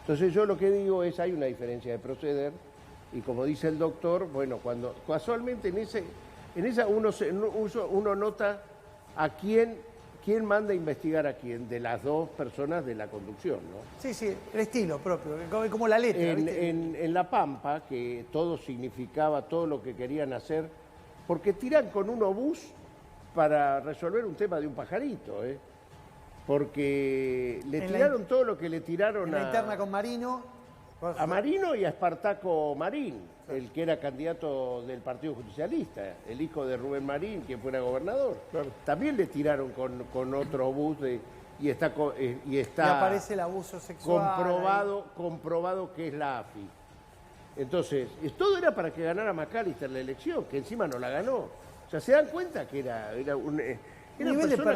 Entonces yo lo que digo es, hay una diferencia de proceder y como dice el doctor, bueno, cuando casualmente en esa uno nota a quién manda a investigar a quién, de las dos personas de la conducción, ¿no? Sí, sí, el estilo propio, como la letra. En La Pampa, que todo significaba todo lo que querían hacer, porque tiran con un obús para resolver un tema de un pajarito, ¿eh? Porque le tiraron todo lo que le tiraron la interna con Marino. A Marino y a Espartaco Marín, el que era candidato del Partido Justicialista, el hijo de Rubén Marín, quien fuera gobernador. Claro. También le tiraron con otro obús y está y aparece el abuso sexual. Comprobado que es la AFI. Entonces, todo era para que ganara McAllister la elección, que encima no la ganó. O sea, se dan cuenta que era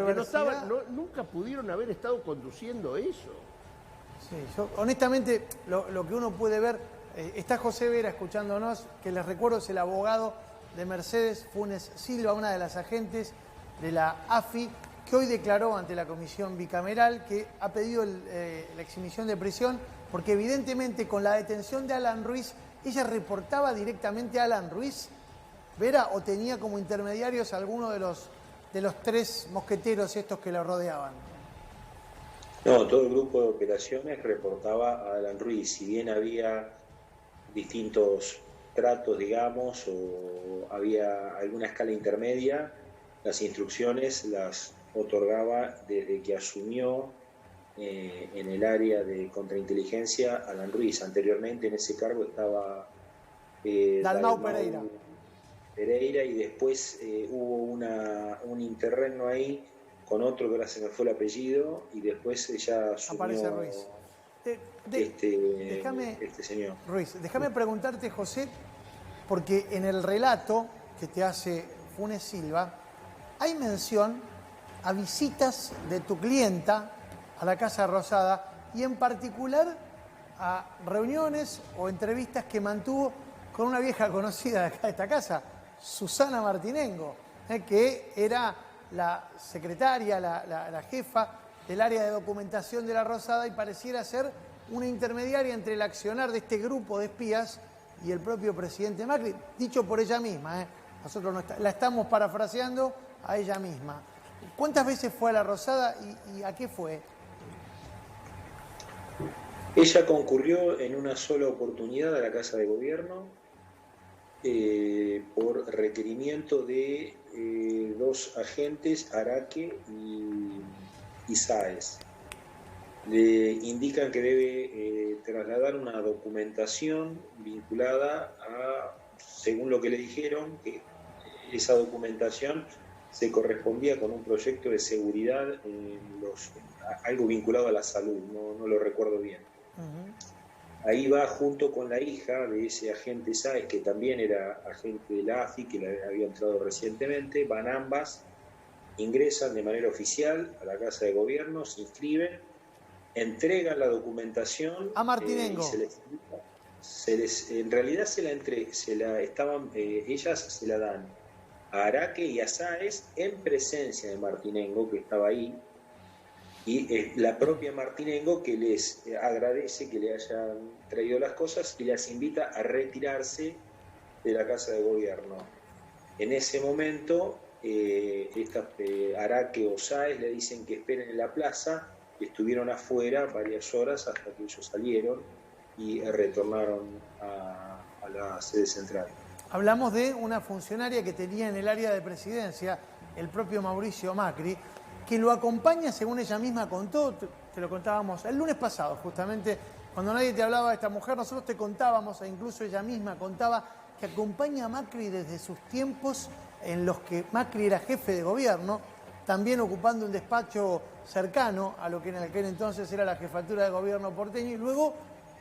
personas que nunca pudieron haber estado conduciendo eso. Sí, yo honestamente lo que uno puede ver, está José Vera escuchándonos, que les recuerdo es el abogado de Mercedes Funes Silva, una de las agentes de la AFI, que hoy declaró ante la comisión bicameral que ha pedido la exhibición de prisión porque evidentemente con la detención de Alan Ruiz, ella reportaba directamente a Alan Ruiz, Vera, o tenía como intermediarios a alguno de los tres mosqueteros estos que lo rodeaban. No, todo el grupo de operaciones reportaba a Alan Ruiz. Si bien había distintos tratos, digamos, o había alguna escala intermedia, las instrucciones las otorgaba desde que asumió en el área de contrainteligencia Alan Ruiz. Anteriormente en ese cargo estaba Dalmau Pereira y después hubo un interregno ahí con otro que ahora se me fue el apellido y después ella asumió. Aparece Ruiz. Este señor. Ruiz, déjame preguntarte, José, porque en el relato que te hace Funes Silva hay mención a visitas de tu clienta a la Casa Rosada y en particular a reuniones o entrevistas que mantuvo con una vieja conocida de acá de esta casa, Susana Martinengo, que era la secretaria, la jefa del área de documentación de la Rosada y pareciera ser una intermediaria entre el accionar de este grupo de espías y el propio presidente Macri, dicho por ella misma. Nosotros la estamos parafraseando a ella misma. ¿Cuántas veces fue a la Rosada y a qué fue? Ella concurrió en una sola oportunidad a la Casa de Gobierno por requerimiento de dos agentes, Araque y Sáez. Le indican que debe trasladar una documentación vinculada a, según lo que le dijeron, que esa documentación se correspondía con un proyecto de seguridad, algo vinculado a la salud, no lo recuerdo bien. Ahí va junto con la hija de ese agente Sáez, que también era agente de la AFI, que le había entrado recientemente. Van ambas, ingresan de manera oficial a la Casa de Gobierno, se inscriben entregan la documentación a Martinengo. En realidad ellas se la dan a Araque y a Sáez en presencia de Martinengo, que estaba ahí, y la propia Martinengo que les agradece que le hayan traído las cosas y las invita a retirarse de la Casa de Gobierno. En ese momento, Araque o Sáez le dicen que esperen en la plaza, y estuvieron afuera varias horas hasta que ellos salieron y retornaron a la sede central. Hablamos de una funcionaria que tenía en el área de presidencia el propio Mauricio Macri, que lo acompaña, según ella misma contó, te lo contábamos el lunes pasado, justamente, cuando nadie te hablaba de esta mujer, nosotros te contábamos, e incluso ella misma contaba, que acompaña a Macri desde sus tiempos en los que Macri era jefe de gobierno, también ocupando un despacho cercano a lo que en aquel entonces era la jefatura de gobierno porteño, y luego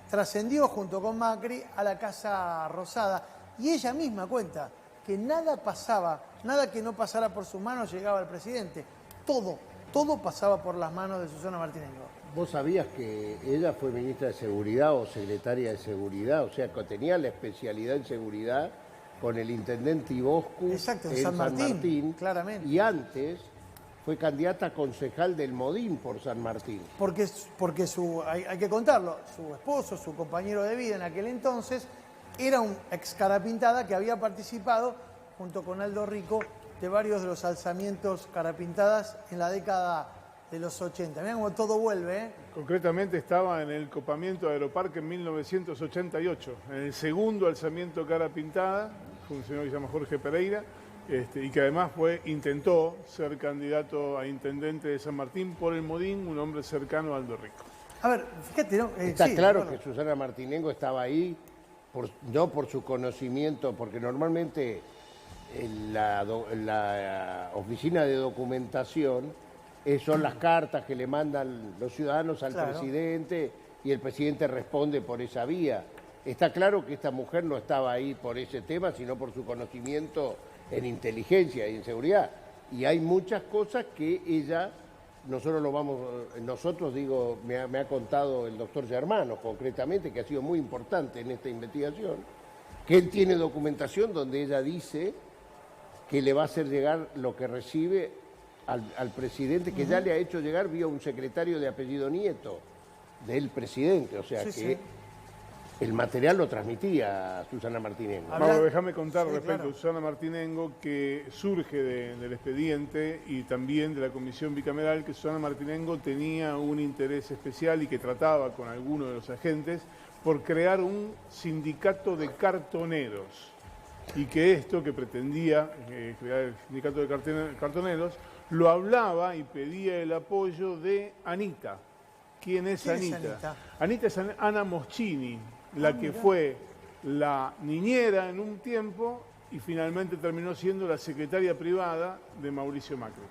trascendió junto con Macri a la Casa Rosada. Y ella misma cuenta que nada pasaba, nada que no pasara por sus manos llegaba al presidente. Todo pasaba por las manos de Susana Martinengo. ¿Vos sabías que ella fue ministra de Seguridad o secretaria de Seguridad? O sea, que tenía la especialidad en seguridad con el intendente Iboscu en San Martín, claramente. Y antes fue candidata a concejal del Modín por San Martín. Porque hay que contarlo, su esposo, su compañero de vida en aquel entonces, era un ex Carapintada que había participado, junto con Aldo Rico, de varios de los alzamientos Carapintadas en la década de los 80. Mirá cómo todo vuelve, ¿eh? Concretamente estaba en el copamiento de Aeroparque en 1988, en el segundo alzamiento Carapintada, fue un señor que se llama Jorge Pereira, y que además intentó ser candidato a intendente de San Martín por el Modín, un hombre cercano a Aldo Rico. A ver, fíjate, ¿no? Está claro que Susana Martinengo estaba ahí, no por su conocimiento, porque normalmente la oficina de documentación son las cartas que le mandan los ciudadanos al presidente y el presidente responde por esa vía. Está claro que esta mujer no estaba ahí por ese tema, sino por su conocimiento en inteligencia y en seguridad. Y hay muchas cosas que ella, me ha contado el doctor Germano concretamente, que ha sido muy importante en esta investigación, que él tiene documentación donde ella dice que le va a hacer llegar lo que recibe al presidente, que ya le ha hecho llegar vía un secretario de apellido Nieto del presidente, o sea que el material lo transmitía a Susana Martinengo. Mauro, déjame contar respecto a Susana Martinengo que surge del expediente y también de la comisión bicameral que Susana Martinengo tenía un interés especial y que trataba con algunos de los agentes por crear un sindicato de cartoneros. Y que esto que pretendía crear el sindicato de cartoneros lo hablaba y pedía el apoyo de Anita. ¿Quién es Anita? Anita es Ana Moschini, la que fue la niñera en un tiempo y finalmente terminó siendo la secretaria privada de Mauricio Macri.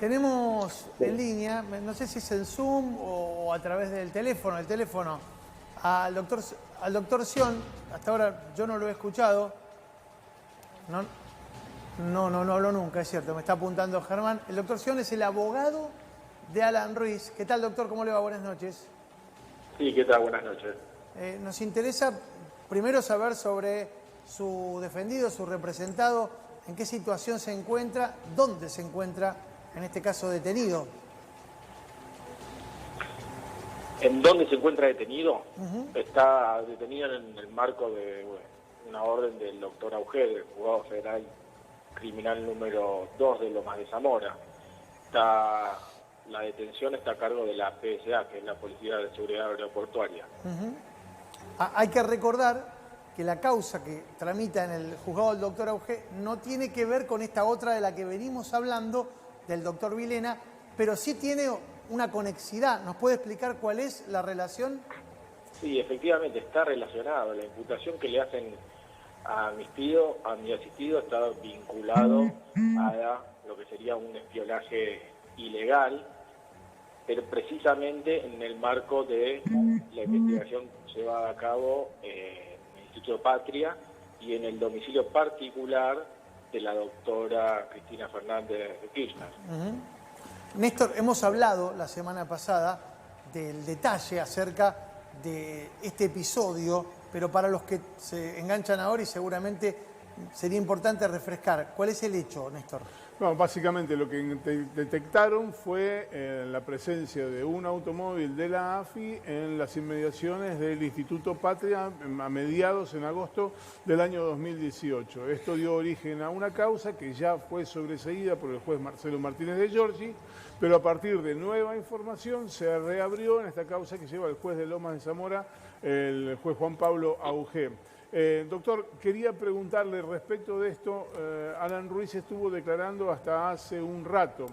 Tenemos en línea, no sé si es en Zoom o a través del teléfono, al doctor Sion. Hasta ahora yo no lo he escuchado. No habló nunca, es cierto, me está apuntando Germán. El doctor Sion es el abogado de Alan Ruiz. ¿Qué tal, doctor? ¿Cómo le va? Buenas noches. Sí, ¿qué tal? Buenas noches. Nos interesa primero saber sobre su defendido, su representado, en qué situación se encuentra, dónde se encuentra, en este caso detenido. ¿En dónde se encuentra detenido? Está detenido en el marco de una orden del doctor Augé, del juzgado federal criminal número 2 de Lomas de Zamora. La detención está a cargo de la PSA, que es la Policía de Seguridad Aeroportuaria. Hay que recordar que la causa que tramita en el juzgado del doctor Augé no tiene que ver con esta otra de la que venimos hablando, del doctor Vilena, pero sí tiene una conexidad. ¿Nos puede explicar cuál es la relación? Sí, efectivamente está relacionado. La imputación que le hacen a mi asistido está vinculado a lo que sería un espionaje ilegal, pero precisamente en el marco de la investigación llevada a cabo en el Instituto Patria y en el domicilio particular de la doctora Cristina Fernández de Kirchner. Néstor, hemos hablado la semana pasada del detalle acerca de este episodio, pero para los que se enganchan ahora y seguramente sería importante refrescar, ¿cuál es el hecho, Néstor? No, básicamente lo que detectaron fue la presencia de un automóvil de la AFI en las inmediaciones del Instituto Patria a mediados en agosto del año 2018. Esto dio origen a una causa que ya fue sobreseída por el juez Marcelo Martínez de Giorgi, pero a partir de nueva información se reabrió en esta causa que lleva el juez de Lomas de Zamora, el juez Juan Pablo Augé. Doctor, quería preguntarle respecto de esto, Alan Ruiz estuvo declarando hasta hace un rato.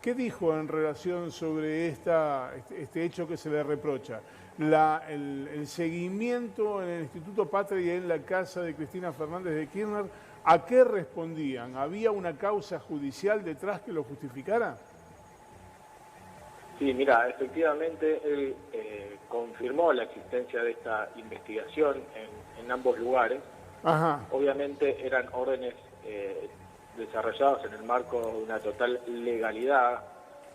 ¿Qué dijo en relación sobre este hecho que se le reprocha? El seguimiento en el Instituto Patria y en la casa de Cristina Fernández de Kirchner, ¿a qué respondían? ¿Había una causa judicial detrás que lo justificara? Sí, mira, efectivamente él confirmó la existencia de esta investigación en ambos lugares. Ajá. Obviamente eran órdenes desarrollados en el marco de una total legalidad,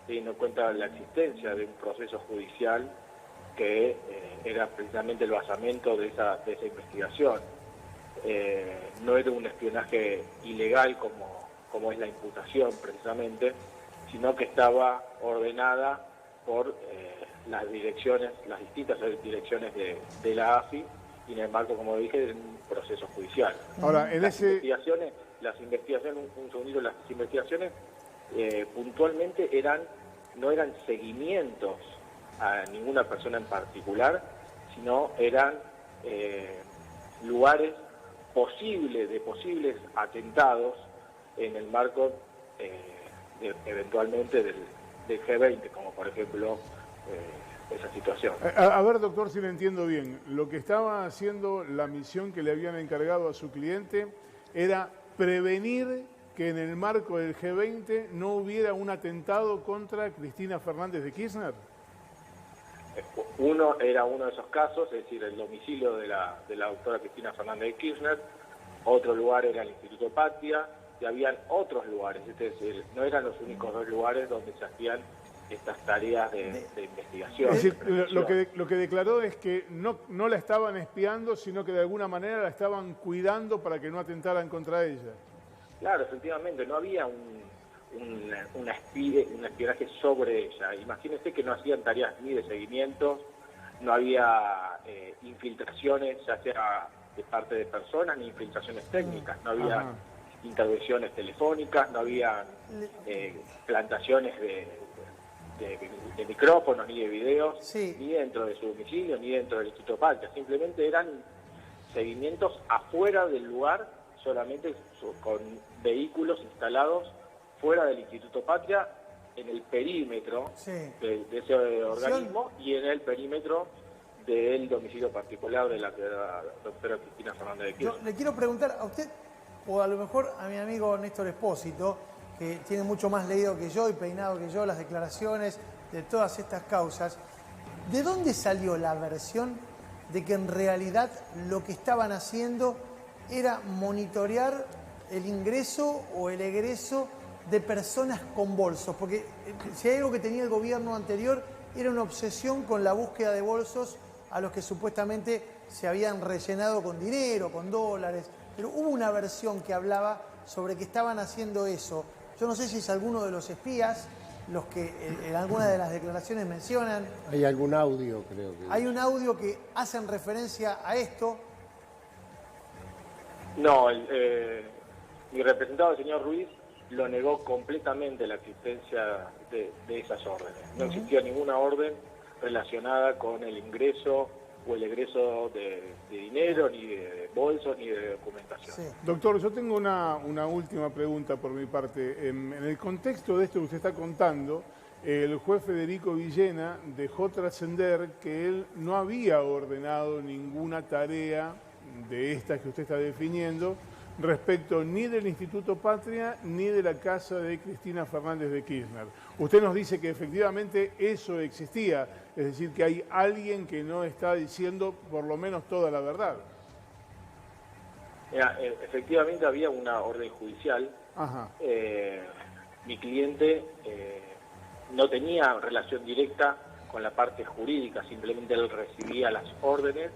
teniendo en cuenta la existencia de un proceso judicial que era precisamente el basamento de esa investigación. No era un espionaje ilegal como es la imputación precisamente, sino que estaba ordenada por las distintas direcciones de la AFI y en el marco, como dije, de un proceso judicial. Ahora, las investigaciones, un segundito, las investigaciones puntualmente no eran seguimientos a ninguna persona en particular, sino eran lugares de posibles atentados en el marco eventualmente del G20, como por ejemplo esa situación. A ver, doctor, si le entiendo bien, lo que estaba haciendo la misión que le habían encargado a su cliente era prevenir que en el marco del G20 no hubiera un atentado contra Cristina Fernández de Kirchner. Era uno de esos casos, es decir, el domicilio de la doctora Cristina Fernández de Kirchner. Otro lugar era el Instituto Patria, y habían otros lugares, es decir, no eran los únicos dos lugares donde se hacían estas tareas de investigación. Es decir, lo que declaró es que no la estaban espiando, sino que de alguna manera la estaban cuidando para que no atentaran contra ella. Claro, efectivamente, no había un espionaje sobre ella. Imagínense que no hacían tareas ni de seguimiento, no había infiltraciones, ya sea de parte de personas, ni infiltraciones técnicas, no había intervenciones telefónicas, no había plantaciones de micrófonos ni de videos, ni dentro de su domicilio, ni dentro del Instituto Patria. Simplemente eran seguimientos afuera del lugar, solamente con vehículos instalados fuera del Instituto Patria, en el perímetro de ese organismo y en el perímetro del domicilio particular de la doctora Cristina Fernández de Kirchner. Yo le quiero preguntar a usted, o a lo mejor a mi amigo Néstor Espósito, que tiene mucho más leído que yo y peinado que yo las declaraciones de todas estas causas, ¿de dónde salió la versión de que en realidad lo que estaban haciendo era monitorear el ingreso o el egreso de personas con bolsos? Porque si hay algo que tenía el gobierno anterior era una obsesión con la búsqueda de bolsos a los que supuestamente se habían rellenado con dinero, con dólares, pero hubo una versión que hablaba sobre que estaban haciendo eso. Yo no sé si es alguno de los espías los que en alguna de las declaraciones mencionan. Hay algún audio, creo que. Hay un audio que hacen referencia a esto. No, mi representado, el señor Ruiz, lo negó completamente la existencia de esas órdenes. No existía ninguna orden relacionada con el ingreso o el egreso de dinero, ni de bolsos, ni de documentación. Sí. Doctor, yo tengo una última pregunta por mi parte. En el contexto de esto que usted está contando, el juez Federico Villena dejó trascender que él no había ordenado ninguna tarea de estas que usted está definiendo respecto ni del Instituto Patria ni de la casa de Cristina Fernández de Kirchner. Usted nos dice que efectivamente eso existía, es decir, que hay alguien que no está diciendo por lo menos toda la verdad. Mira, efectivamente había una orden judicial. Mi cliente no tenía relación directa con la parte jurídica, simplemente él recibía las órdenes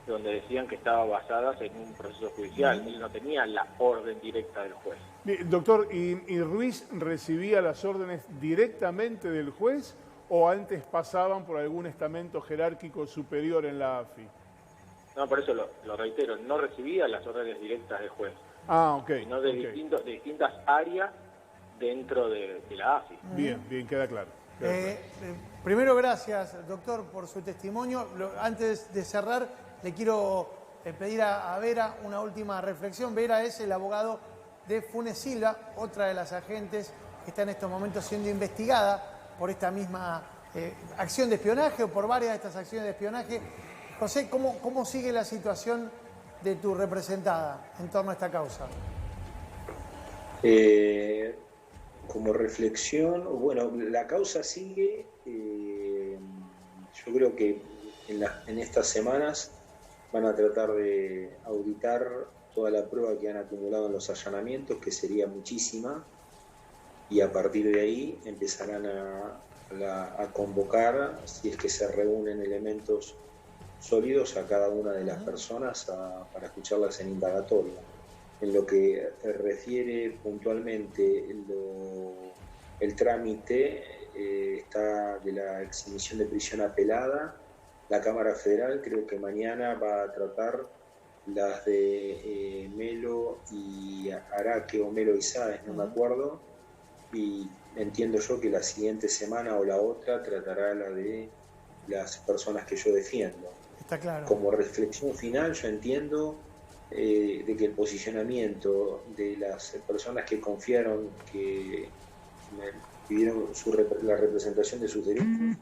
donde decían que estaban basadas en un proceso judicial. Él no tenía la orden directa del juez. Doctor, ¿y Ruiz recibía las órdenes directamente del juez o antes pasaban por algún estamento jerárquico superior en la AFI? No, por eso lo reitero, no recibía las órdenes directas del juez. Ah, ok. Sino de distintas áreas dentro de la AFI. Bien, queda claro. Primero, gracias, doctor, por su testimonio. Antes de cerrar, le quiero pedir a Vera una última reflexión. Vera es el abogado de Funes Silva, otra de las agentes que está en estos momentos siendo investigada por esta misma acción de espionaje o por varias de estas acciones de espionaje. José, ¿cómo sigue la situación de tu representada en torno a esta causa? Como reflexión, bueno, la causa sigue. Yo creo que en estas semanas van a tratar de auditar toda la prueba que han acumulado en los allanamientos, que sería muchísima, y a partir de ahí empezarán a convocar, si es que se reúnen elementos sólidos, a cada una de las personas para escucharlas en indagatoria. En lo que refiere puntualmente el trámite está de la exhibición de prisión apelada. La Cámara Federal creo que mañana va a tratar las de Melo y Araque, o Melo y Sáez, no me acuerdo, y entiendo yo que la siguiente semana o la otra tratará la de las personas que yo defiendo. Está claro. Como reflexión final, yo entiendo de que el posicionamiento de las personas que confiaron, que pidieron la representación de sus derechos,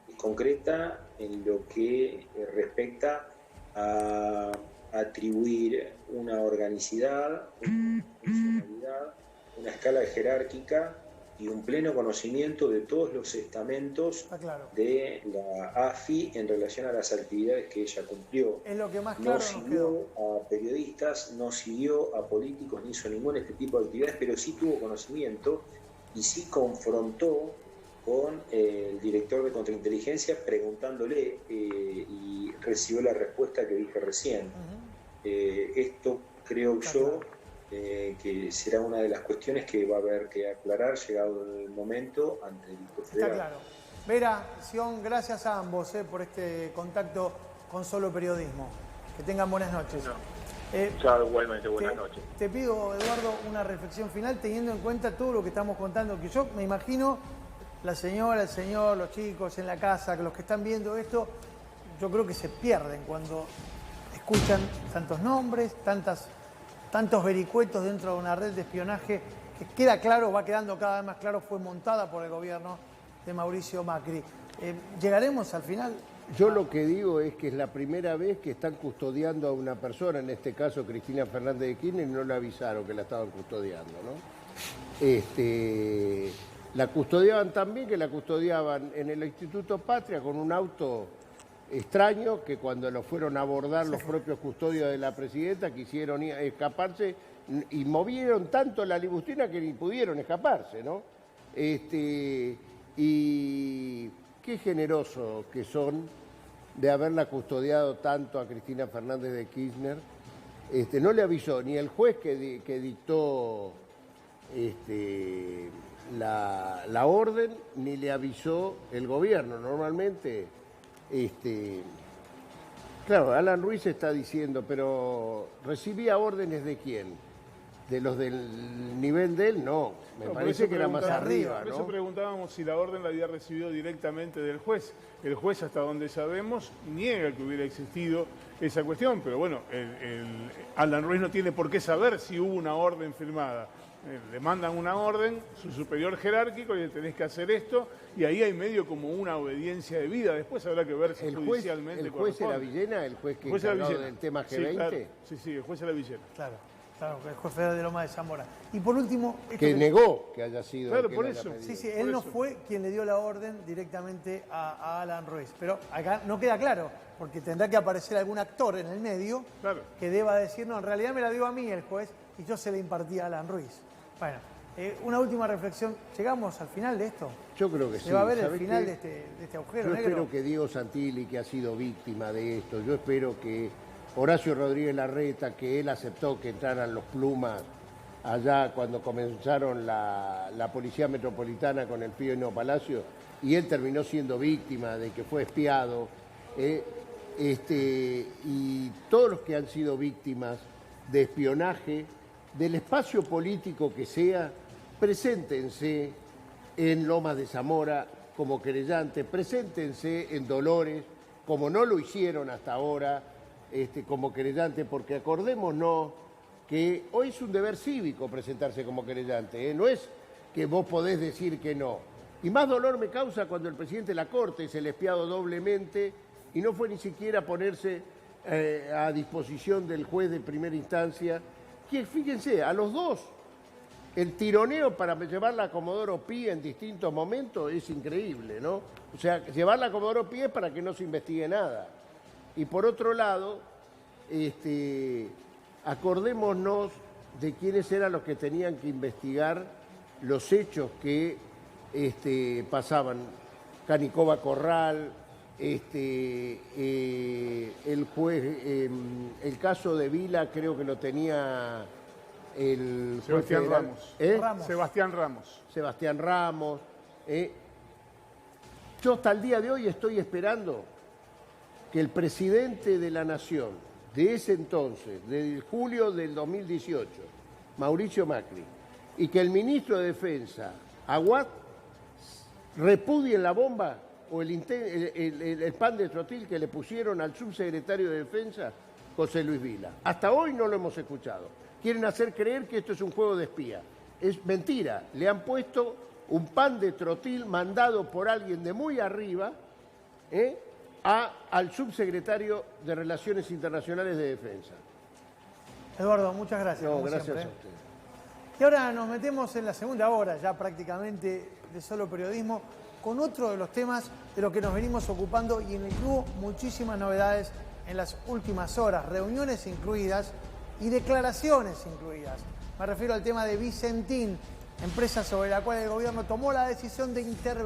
es concreta en lo que respecta a atribuir una organicidad, una funcionalidad, una escala jerárquica y un pleno conocimiento de todos los estamentos de la AFI en relación a las actividades que ella cumplió. Es lo que más claro no siguió a periodistas, no siguió a políticos, ni hizo ningún este tipo de actividades, pero sí tuvo conocimiento y sí confrontó con el director de contrainteligencia preguntándole y recibió la respuesta que dije recién. Esto creo yo que será una de las cuestiones que va a haber que aclarar llegado el momento ante el Instituto Federal. Está claro. Vera, Sion, gracias a ambos por este contacto con Solo Periodismo. Que tengan buenas noches. Chao, igualmente, buenas noches. Te pido, Eduardo, una reflexión final teniendo en cuenta todo lo que estamos contando, que yo me imagino la señora, el señor, los chicos en la casa, que los que están viendo esto, yo creo que se pierden cuando escuchan tantos nombres, tantos vericuetos dentro de una red de espionaje que queda claro, va quedando cada vez más claro, fue montada por el gobierno de Mauricio Macri. ¿Llegaremos al final? Yo lo que digo es que es la primera vez que están custodiando a una persona, en este caso Cristina Fernández de Kirchner, y no le avisaron que la estaban custodiando, ¿no? La custodiaban también que la custodiaban en el Instituto Patria con un auto extraño que cuando lo fueron a abordar los propios custodios de la presidenta quisieron escaparse y movieron tanto la limusina que ni pudieron escaparse, ¿no? Y qué generosos que son de haberla custodiado tanto a Cristina Fernández de Kirchner. No le avisó ni el juez que dictó la orden, ni le avisó el gobierno. Normalmente, claro, Alan Ruiz está diciendo, pero ¿recibía órdenes de quién? ¿De los del nivel de él? No, me parece que era más arriba, Por ¿no? eso preguntábamos si la orden la había recibido directamente del juez. El juez, hasta donde sabemos, niega que hubiera existido esa cuestión, pero bueno, Alan Ruiz no tiene por qué saber si hubo una orden firmada. Le mandan una orden, su superior jerárquico, y le tenés que hacer esto, y ahí hay medio como una obediencia de vida. Después habrá que ver si judicialmente ¿El juez era Villena, el juez que encargado del tema G20? Sí, claro. Sí, el juez era Villena. Claro, el juez federal de Loma de Zamora. Y por último... Que negó que haya sido... Claro, por eso. Sí, él no fue quien le dio la orden directamente a Alan Ruiz. Pero acá no queda claro, porque tendrá que aparecer algún actor en el medio que deba decir, no, en realidad me la dio a mí el juez y yo se la impartí a Alan Ruiz. Bueno, Una última reflexión. ¿Llegamos al final de esto? Yo creo que sí. ¿Se va a ver el ¿Sabés final qué? de este agujero Yo negro? espero que Diego Santilli, que ha sido víctima de esto, yo espero que Horacio Rodríguez Larreta, que él aceptó que entraran los Plumas allá cuando comenzaron la Policía Metropolitana con el Pío Palacio, y él terminó siendo víctima de que fue espiado, y todos los que han sido víctimas de espionaje, del espacio político que sea, preséntense en Lomas de Zamora como querellantes, preséntense en Dolores, como no lo hicieron hasta ahora, como querellantes, porque acordémonos que hoy es un deber cívico presentarse como querellante, no es que vos podés decir que no. Y más dolor me causa cuando el presidente de la Corte es el espiado doblemente y no fue ni siquiera ponerse a disposición del juez de primera instancia, que fíjense, a los dos, el tironeo para llevarla a Comodoro Pi en distintos momentos es increíble, ¿no? O sea, llevarla a Comodoro Pi es para que no se investigue nada. Y por otro lado, acordémonos de quiénes eran los que tenían que investigar los hechos que pasaban. Canicova Corral, el juez, el caso de Vila creo que lo tenía el juez Sebastián federal. Ramos. Sebastián Ramos. Sebastián Ramos. Yo hasta el día de hoy estoy esperando que el presidente de la Nación de ese entonces, de julio del 2018, Mauricio Macri, y que el ministro de Defensa, Aguad, repudien la bomba o el pan de trotil que le pusieron al subsecretario de Defensa, José Luis Vila. Hasta hoy no lo hemos escuchado. Quieren hacer creer que esto es un juego de espía. Es mentira. Le han puesto un pan de trotil mandado por alguien de muy arriba al subsecretario de Relaciones Internacionales de Defensa. Eduardo, muchas gracias. No, como gracias siempre. a usted. Y ahora nos metemos en la segunda hora, ya prácticamente de Solo Periodismo, con otro de los temas de los que nos venimos ocupando y en el que hubo muchísimas novedades en las últimas horas, reuniones incluidas y declaraciones incluidas. Me refiero al tema de Vicentín, empresa sobre la cual el gobierno tomó la decisión de intervenir.